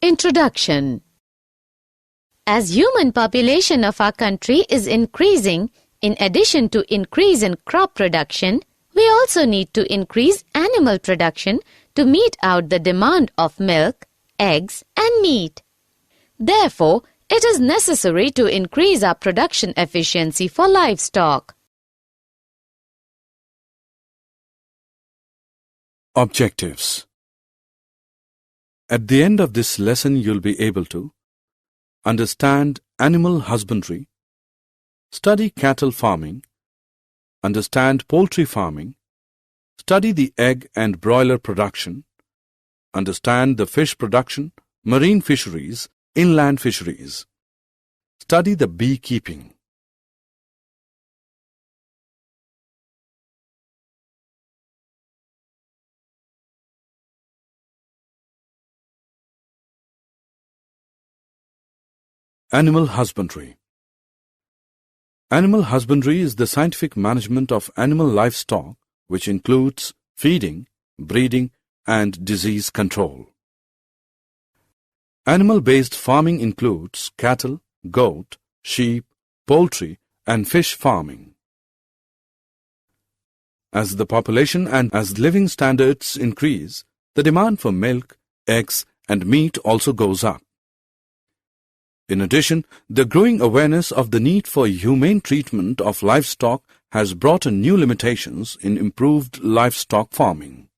Introduction. As human population of our country is increasing, in addition to increase in crop production, we also need to increase animal production to meet out the demand of milk, eggs and meat. Therefore, it is necessary to increase our production efficiency for livestock. Objectives. At the end of this lesson, you'll be able to understand animal husbandry, study cattle farming, understand poultry farming, study the egg and broiler production, understand the fish production, marine fisheries, inland fisheries, study the beekeeping. Animal husbandry. Animal husbandry is the scientific management of animal livestock, which includes feeding, breeding, and disease control. Animal-based farming includes cattle, goat, sheep, poultry, and fish farming. As the population and as living standards increase, the demand for milk, eggs, and meat also goes up. In addition, the growing awareness of the need for humane treatment of livestock has brought in new limitations in improved livestock farming.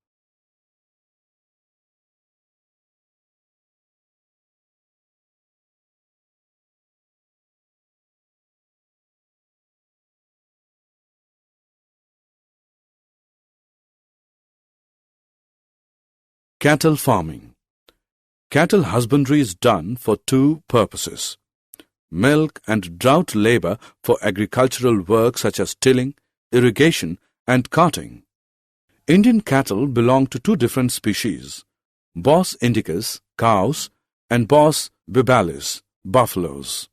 Cattle farming. Cattle husbandry is done for two purposes: milk and drought labor for agricultural work such as tilling, irrigation, and carting. Indian cattle belong to two different species: Bos indicus, cows, and Bos bibalis, buffaloes.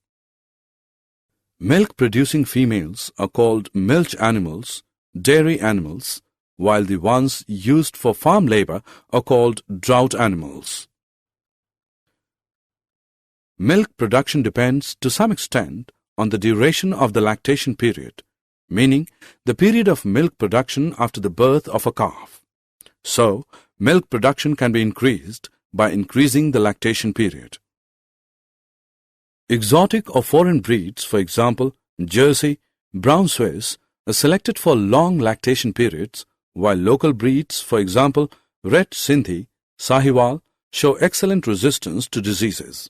Milk-producing females are called milch animals, dairy animals, while the ones used for farm labor are called drought animals. Milk production depends to some extent on the duration of the lactation period, meaning the period of milk production after the birth of a calf. So, milk production can be increased by increasing the lactation period. Exotic or foreign breeds, for example, Jersey, Brown Swiss, are selected for long lactation periods, while local breeds, for example, Red Sindhi, Sahiwal, show excellent resistance to diseases.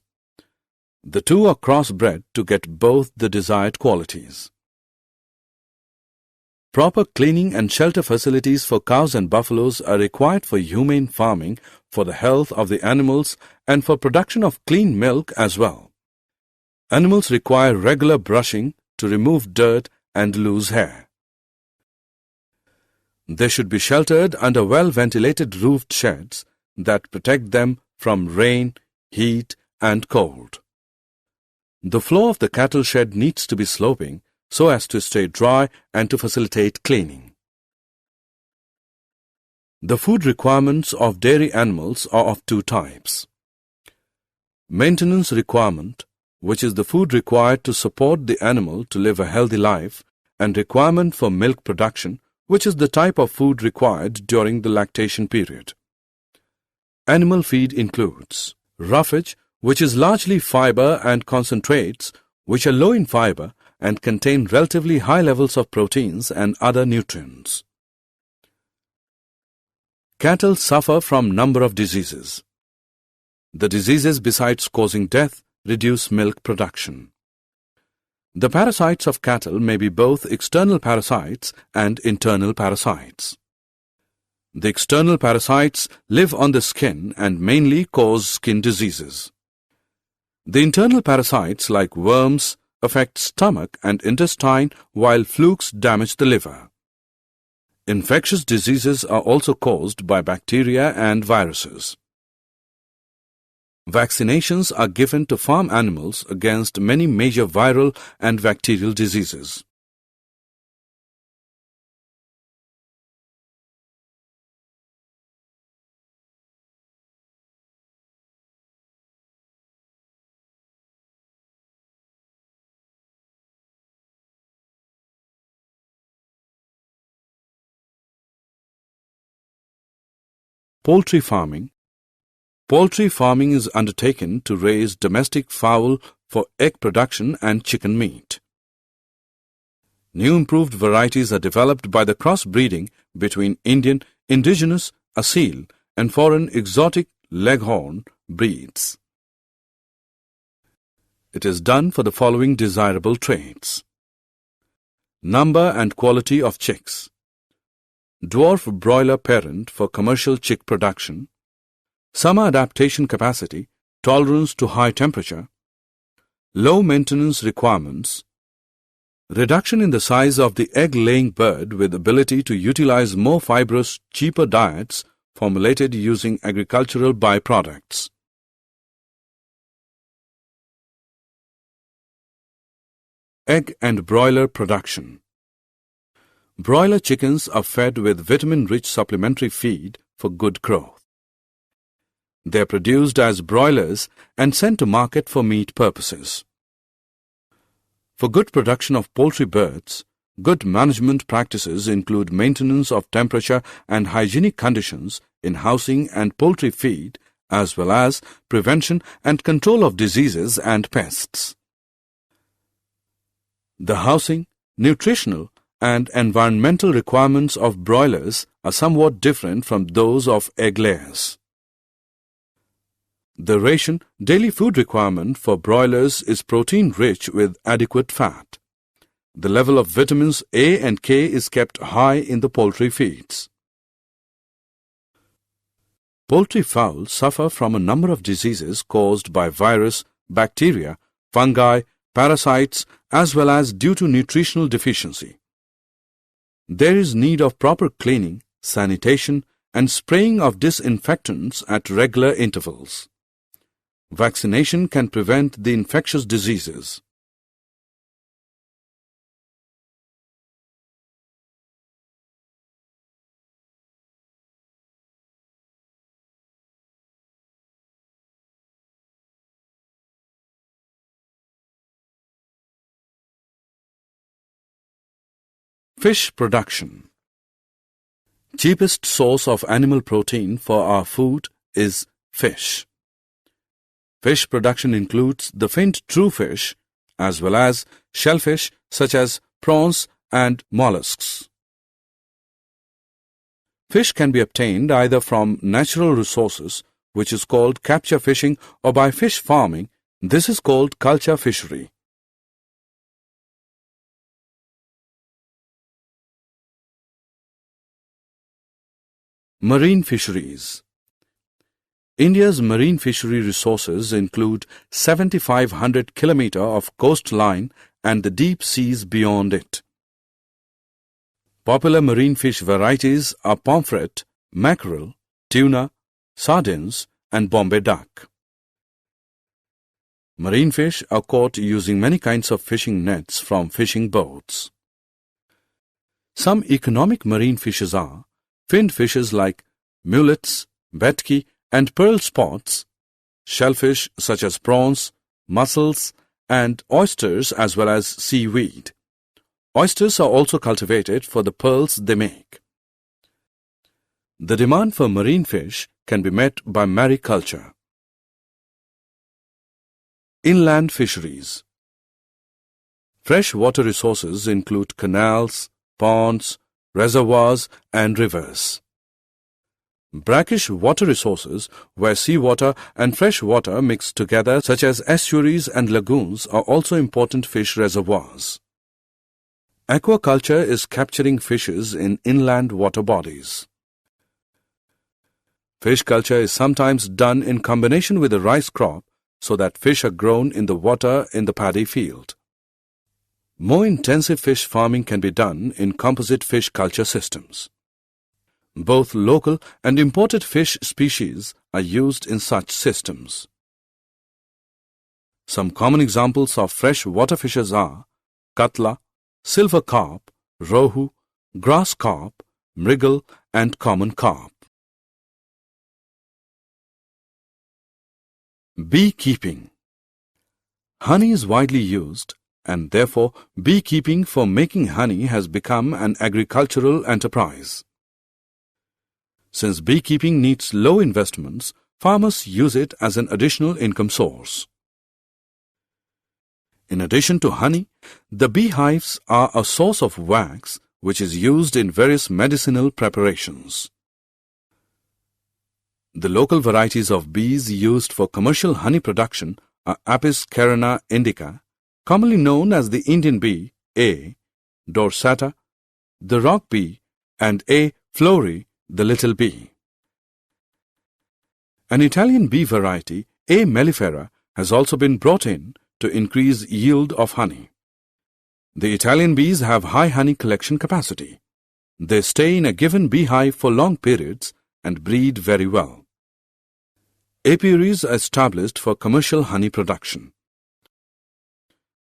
The two are crossbred to get both the desired qualities. Proper cleaning and shelter facilities for cows and buffaloes are required for humane farming, for the health of the animals, and for production of clean milk as well. Animals require regular brushing to remove dirt and loose hair. They should be sheltered under well-ventilated roofed sheds that protect them from rain, heat, and cold. The floor of the cattle shed needs to be sloping so as to stay dry and to facilitate cleaning. The food requirements of dairy animals are of two types: maintenance requirement, which is the food required to support the animal to live a healthy life, and requirement for milk production, which is the type of food required during the lactation period. Animal feed includes roughage, which is largely fiber and concentrates, which are low in fiber and contain relatively high levels of proteins and other nutrients. Cattle suffer from number of diseases. The diseases, besides causing death, reduce milk production. The parasites of cattle may be both external parasites and internal parasites. The external parasites live on the skin and mainly cause skin diseases. The internal parasites, like worms, affect stomach and intestine, while flukes damage the liver. Infectious diseases are also caused by bacteria and viruses. Vaccinations are given to farm animals against many major viral and bacterial diseases. poultry farming. Poultry farming is undertaken to raise domestic fowl for egg production and chicken meat. New improved varieties are developed by the cross-breeding between Indian, indigenous, Asil and foreign exotic Leghorn breeds. It is done for the following desirable traits: number and quality of chicks, dwarf broiler parent for commercial chick production, summer adaptation capacity, tolerance to high temperature, low maintenance requirements, reduction in the size of the egg-laying bird with ability to utilize more fibrous, cheaper diets formulated using agricultural byproducts. Egg and broiler production. Broiler chickens are fed with vitamin-rich supplementary feed for good growth. They are produced as broilers and sent to market for meat purposes. For good production of poultry birds, good management practices include maintenance of temperature and hygienic conditions in housing and poultry feed, as well as prevention and control of diseases and pests. The housing, nutritional, and environmental requirements of broilers are somewhat different from those of egg layers. The ration daily food requirement for broilers is protein-rich with adequate fat. The level of vitamins A and K is kept high in the poultry feeds. Poultry fowl suffer from a number of diseases caused by virus, bacteria, fungi, parasites, as well as due to nutritional deficiency. There is need of proper cleaning, sanitation, and spraying of disinfectants at regular intervals. Vaccination can prevent the infectious diseases. Fish production. Cheapest source of animal protein for our food is fish. Fish production includes the finned true fish as well as shellfish such as prawns and mollusks. Fish can be obtained either from natural resources, which is called capture fishing, or by fish farming. This is called culture fishery. Marine fisheries. India's marine fishery resources include 7,500 km of coastline and the deep seas beyond it. Popular marine fish varieties are pomfret, mackerel, tuna, sardines, and Bombay duck. Marine fish are caught using many kinds of fishing nets from fishing boats. Some economic marine fishes are finned fishes like mullets, vetki, and pearl spots, shellfish such as prawns, mussels, and oysters as well as seaweed. Oysters are also cultivated for the pearls they make. The demand for marine fish can be met by mariculture. Inland fisheries. Fresh water resources include canals, ponds, reservoirs, and rivers. Brackish water resources, where seawater and fresh water mix together, such as estuaries and lagoons, are also important fish reservoirs. Aquaculture is capturing fishes in inland water bodies. Fish culture is sometimes done in combination with a rice crop so that fish are grown in the water in the paddy field. More intensive fish farming can be done in composite fish culture systems. Both local and imported fish species are used in such systems. Some common examples of fresh water fishes are katla, silver carp, rohu, grass carp, mrigal, and common carp. Beekeeping. Honey is widely used, and therefore beekeeping for making honey has become an agricultural enterprise. Since beekeeping needs low investments, farmers use it as an additional income source. In addition to honey, the beehives are a source of wax which is used in various medicinal preparations. The local varieties of bees used for commercial honey production are Apis carina indica, commonly known as the Indian bee, A. dorsata, the rock bee, and A. flori, the little bee. An Italian bee variety, A. mellifera, has also been brought in to increase yield of honey. The Italian bees have high honey collection capacity. They stay in a given beehive for long periods and breed very well. Apiaries are established for commercial honey production.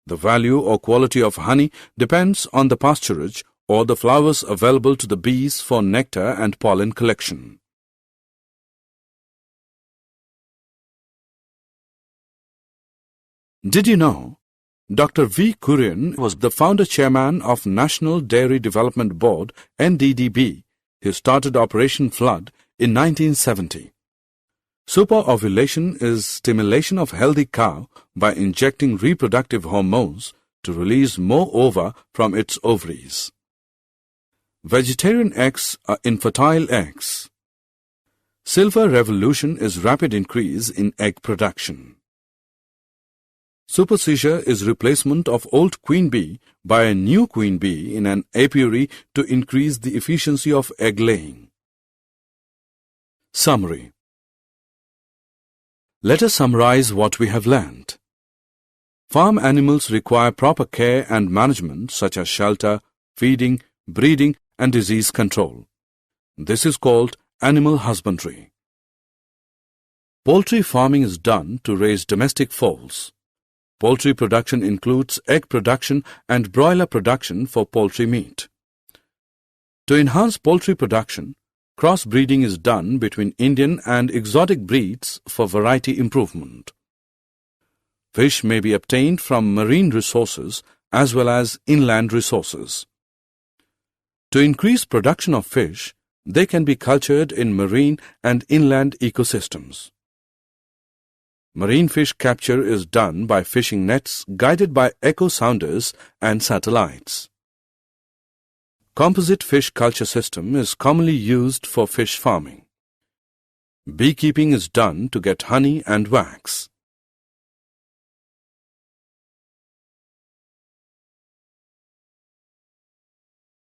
The value or quality of honey depends on the pasturage or the flowers available to the bees for nectar and pollen collection. Did you know Dr. V. Kurian was the founder-chairman of National Dairy Development Board, NDDB. He started Operation Flood in 1970. Superovulation is stimulation of healthy cow by injecting reproductive hormones to release more ova from its ovaries. Vegetarian eggs are infertile eggs. Silver revolution is rapid increase in egg production. Supersedure is replacement of old queen bee by a new queen bee in an apiary to increase the efficiency of egg laying. Summary. Let us summarize what we have learned. Farm animals require proper care and management such as shelter, feeding, breeding, and disease control. This is called animal husbandry. Poultry farming is done to raise domestic fowls. Poultry production includes egg production and broiler production for poultry meat. To enhance poultry production, crossbreeding is done between Indian and exotic breeds for variety improvement. Fish may be obtained from marine resources as well as inland resources. To increase production of fish, they can be cultured in marine and inland ecosystems. Marine fish capture is done by fishing nets guided by echo sounders and satellites. Composite fish culture system is commonly used for fish farming. Beekeeping is done to get honey and wax.